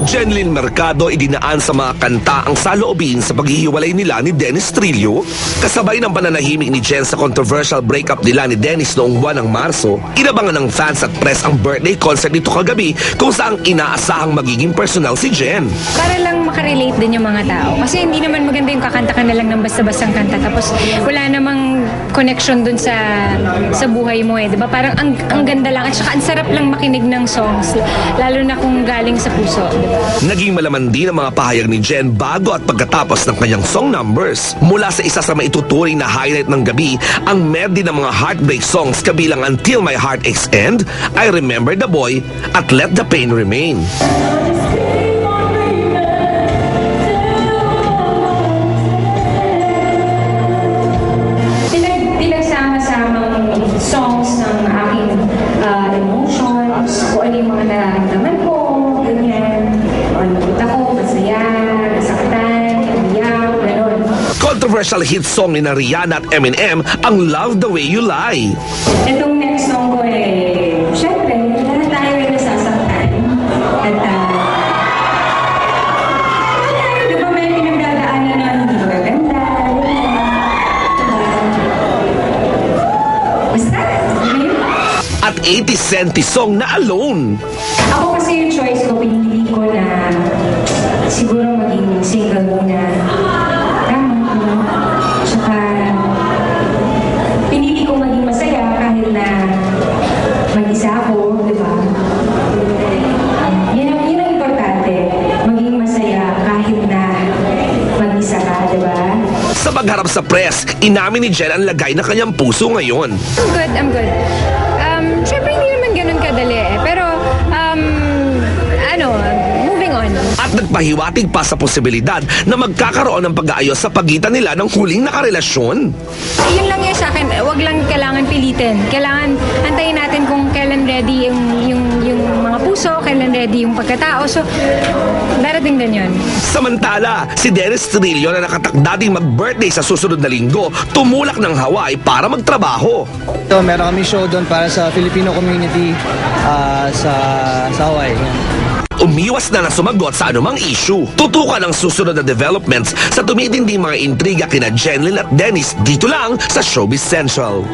Jenlyn Mercado idinaan sa mga kanta ang saloobin sa paghihiwalay nila ni Dennis Trillo. Kasabay ng pananahimik ni Jen sa controversial breakup nila ni Dennis noong buwan ng Marso, inabangan ng fans at press ang birthday concert nito kagabi kung saan inaasahang magiging personal si Jen. Para lang makarelate din yung mga tao. Kasi hindi naman maganda yung kakanta ka na lang ng basta-bastang kanta tapos wala namang connection dun sa buhay mo eh. Diba? Parang ang ganda lang at saka ang sarap lang makinig ng songs lalo na kung galing sa puso. Diba? Naging malaman din ang mga pahayag ni Jen bago at pagkatapos ng kanyang song numbers. Mula sa isa sa maituturing na highlight ng gabi, ang medley ng mga heartbreak songs kabilang Until My Heart Aches End, I Remember the Boy at Let the Pain Remain. Pinagsama-samang songs ng aking emotions, kung ano yung mga nararamdaman ko, ganyan. Nakita ko, masaya, nasaktan, umiyak, gano'n. Controversial hit song ni Rihanna at Eminem, ang Love the Way You Lie. Itong next song ko syempre, lahat tayo ay nasasaktan. At, di ba may pinagdadaanan na hindi magaganda? Basta, yun. At 80 song na Alone. Ako kasi yung choice ko, pinili ko na siguro maging single muna. Tama, no? Tsaka, pinili ko maging masaya kahit na mag-isa ako, di ba? Yun ang importante, maging masaya kahit na mag-isa ka, di ba? Sa pagharap sa press, inamin ni Jen ang lagay ng kanyang puso ngayon. I'm good. Siyempre hindi naman ganun kadali eh. Pero, moving on. At nagpahiwatig pa sa posibilidad na magkakaroon ng pag-aayos sa pagitan nila ng huling nakarelasyon. Yun lang yan sa akin, wag lang kailangan pilitin. Kailangan antayin natin kung kailan ready yung mga puso, kailan ready yung pagkatao. So, darating din yun. Samantala, si Dennis Trillo na nakatakda ding mag-birthday sa susunod na linggo, tumulak ng Hawaii para magtrabaho. So, meron kami show doon para sa Filipino community sa Hawaii. Umiwas na sumagot sa anumang issue. Tutukan ang susunod na developments sa tumitinding mga intriga kina Jenlyn at Dennis dito lang sa Showbiz Central.